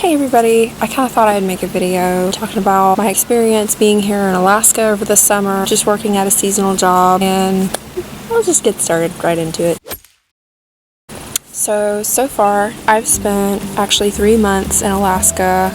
Hey everybody, I kind of thought I'd make a video talking about my experience being here in Alaska over the summer, just working at a seasonal job, and I'll just get started right into it. So far, I've spent actually 3 months in Alaska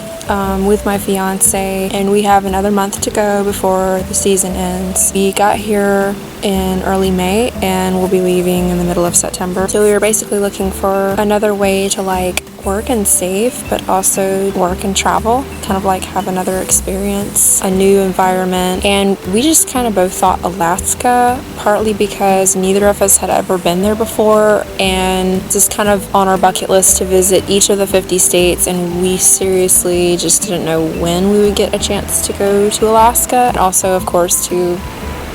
with my fiance, and we have another month to go before the season ends. We got here in early May, and we'll be leaving in the middle of September. So we were basically looking for another way to work and save, but also work and travel, kind of have another experience, a new environment. And we just kind of both thought Alaska, partly because neither of us had ever been there before, and just kind of on our bucket list to visit each of the 50 states, and we seriously just didn't know when we would get a chance to go to Alaska. And also, of course, to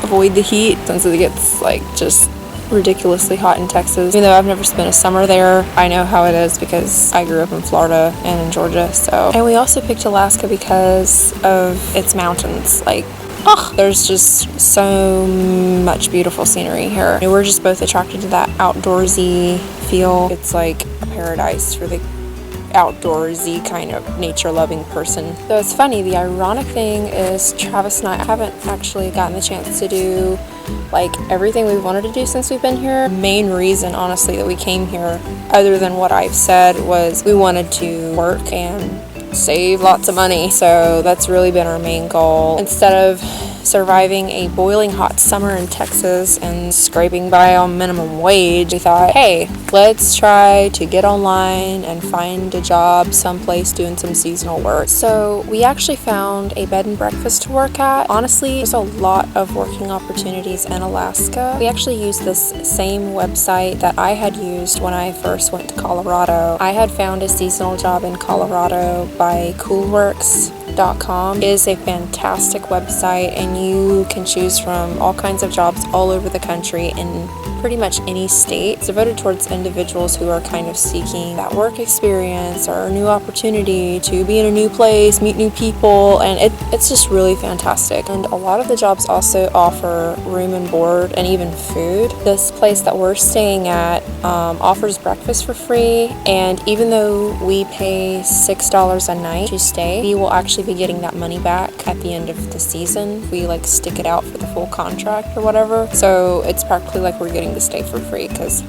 avoid the heat, since it gets just ridiculously hot in Texas. Even though I've never spent a summer there, I know how it is because I grew up in Florida and in Georgia. And we also picked Alaska because of its mountains. There's just so much beautiful scenery here. And we're just both attracted to that outdoorsy feel. It's like a paradise for the outdoorsy kind of nature-loving person. So it's funny, the ironic thing is Travis and I haven't actually gotten the chance to do everything we wanted to do since we've been here. The main reason, honestly, that we came here, other than what I've said, was we wanted to work and save lots of money. So that's really been our main goal. Instead of surviving a boiling hot summer in Texas and scraping by on minimum wage, we thought, hey, let's try to get online and find a job someplace doing some seasonal work. So we actually found a bed and breakfast to work at. Honestly, there's a lot of working opportunities in Alaska. We actually used this same website that I had used when I first went to Colorado. I had found a seasonal job in Colorado by CoolWorks.com. It is a fantastic website, and you can choose from all kinds of jobs all over the country in pretty much any state. It's devoted towards individuals who are kind of seeking that work experience or a new opportunity to be in a new place, meet new people, and it's just really fantastic. And a lot of the jobs also offer room and board and even food. This place that we're staying at offers breakfast for free, and even though we pay $6 a night to stay, we will actually be getting that money back at the end of the season. We stick it out for the full contract or whatever. So it's practically we're getting to stay for free because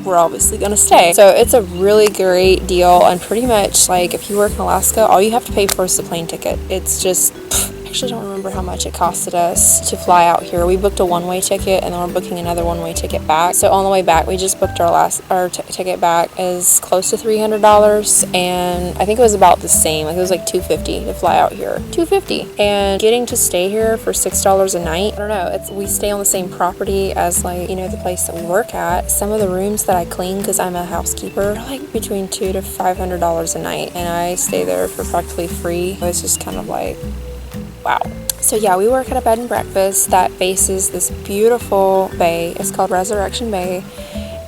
we're obviously going to stay. So it's a really great deal, and pretty much if you work in Alaska, all you have to pay for is the plane ticket. It's just I actually don't remember how much it costed us to fly out here. We booked a one-way ticket, and then we're booking another one-way ticket back. So on the way back, we just booked our ticket back is close to $300, and I think it was about the same. It was $250 to fly out here. $250, and getting to stay here for $6 a night. I don't know. We stay on the same property as the place that we work at. Some of the rooms that I clean, because I'm a housekeeper, are between $200 to $500 a night, and I stay there for practically free. It's just kind of wow. So yeah, we work at a bed and breakfast that faces this beautiful bay. It's called Resurrection Bay,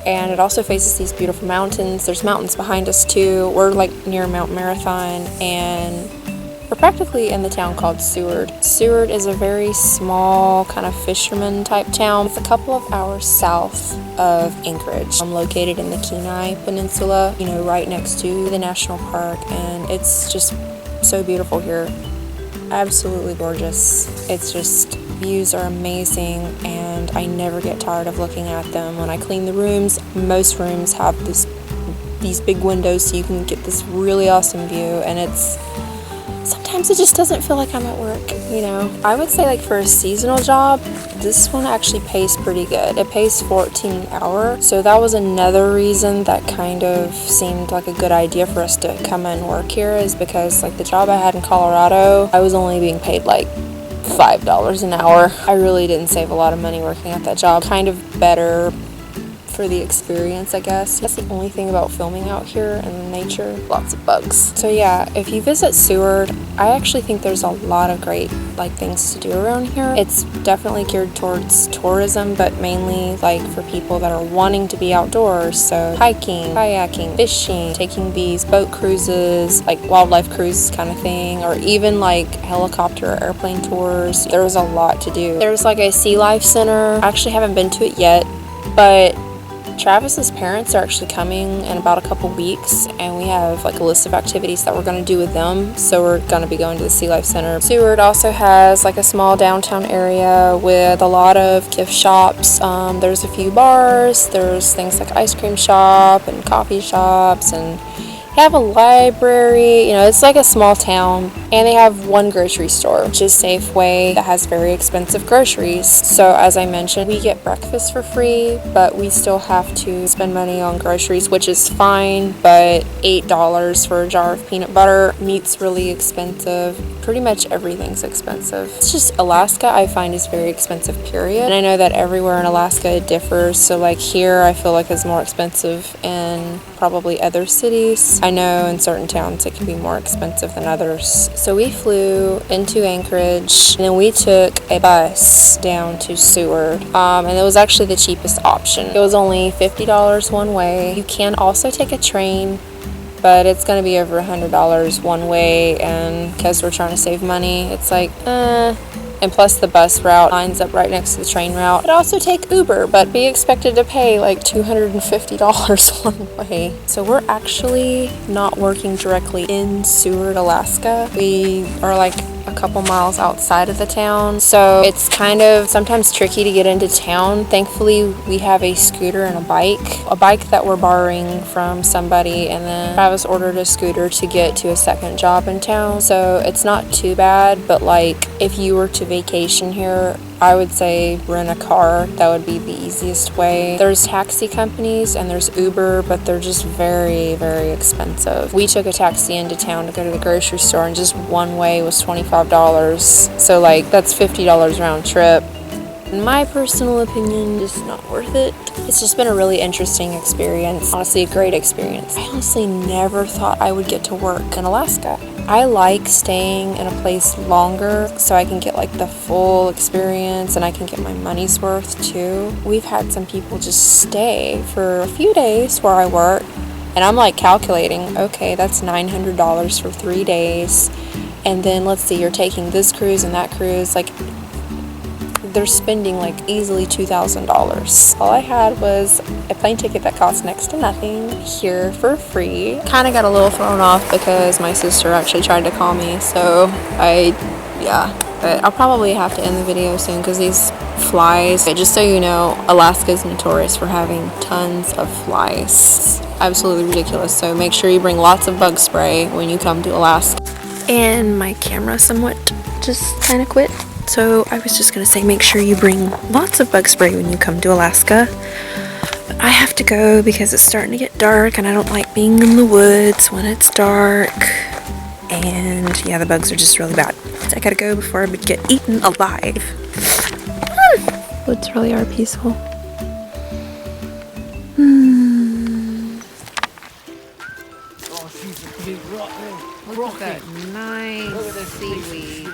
and it also faces these beautiful mountains. There's mountains behind us too. We're near Mount Marathon, and we're practically in the town called Seward. Seward is a very small kind of fisherman type town. It's a couple of hours south of Anchorage. I'm located in the Kenai Peninsula, right next to the national park, and it's just so beautiful here. Absolutely gorgeous. It's just, views are amazing, and I never get tired of looking at them. When I clean the rooms, most rooms have these big windows so you can get this really awesome view, and sometimes it just doesn't feel like I'm at work, I would say for a seasonal job, this one actually pays pretty good. It pays $14 an hour, so that was another reason that kind of seemed like a good idea for us to come and work here, is because the job I had in Colorado, I was only being paid $5 an hour. I really didn't save a lot of money working at that job. Kind of better for the experience, I guess. That's the only thing about filming out here in the nature. Lots of bugs. So yeah, if you visit Seward, I actually think there's a lot of great things to do around here. It's definitely geared towards tourism, but mainly for people that are wanting to be outdoors. So hiking, kayaking, fishing, taking these boat cruises, wildlife cruises kind of thing, or even helicopter or airplane tours. There's a lot to do. There's a sea life center. I actually haven't been to it yet, but Travis's parents are actually coming in about a couple weeks, and we have like a list of activities that we're going to do with them. So we're going to be going to the Sea Life Center. Seward also has like a small downtown area with a lot of gift shops. There's a few bars, there's things like ice cream shop and coffee shops, and they have a library. You know, it's like a small town, and they have one grocery store, which is Safeway, that has very expensive groceries. So as I mentioned, we get breakfast for free, but we still have to spend money on groceries, which is fine, but $8 for a jar of peanut butter. Meat's really expensive. Pretty much everything's expensive. It's just Alaska, I find, is very expensive, period. And I know that everywhere in Alaska it differs. So like here, I feel like it's more expensive in probably other cities. I know in certain towns it can be more expensive than others. So we flew into Anchorage, and then we took a bus down to Seward, and it was actually the cheapest option. It was only $50 one way. You can also take a train, but it's going to be over $100 one way, and because we're trying to save money, it's like, and plus the bus route lines up right next to the train route. I'd also take Uber, but be expected to pay like $250 one way. So we're actually not working directly in Seward, Alaska. We are like a couple miles outside of the town, so it's kind of sometimes tricky to get into town. Thankfully, we have a scooter and a bike that we're borrowing from somebody, and then Travis ordered a scooter to get to a second job in town, so it's not too bad. But like if you were to vacation here, I would say rent a car. That would be the easiest way. There's taxi companies and there's Uber, but they're just very, very expensive. We took a taxi into town to go to the grocery store, and just one way was $25. So like that's $50 round trip. In my personal opinion, just not worth it. It's just been a really interesting experience. Honestly, a great experience. I honestly never thought I would get to work in Alaska. I like staying in a place longer so I can get like the full experience and I can get my money's worth too. We've had some people just stay for a few days where I work, and I'm like calculating, okay, that's $900 for 3 days. And then let's see, you're taking this cruise and that cruise, like they're spending like easily $2,000. All I had was a plane ticket that cost next to nothing here for free. Kind of got a little thrown off because my sister actually tried to call me, so but I'll probably have to end the video soon because these flies, just so you know, Alaska is notorious for having tons of flies. It's absolutely ridiculous, so make sure you bring lots of bug spray when you come to Alaska. And my camera somewhat just kind of quit. So I was just going to say, make sure you bring lots of bug spray when you come to Alaska. But I have to go because it's starting to get dark, and I don't like being in the woods when it's dark. And yeah, the bugs are just really bad. So I gotta go before I get eaten alive. Woods really are peaceful. Look at that nice seaweed.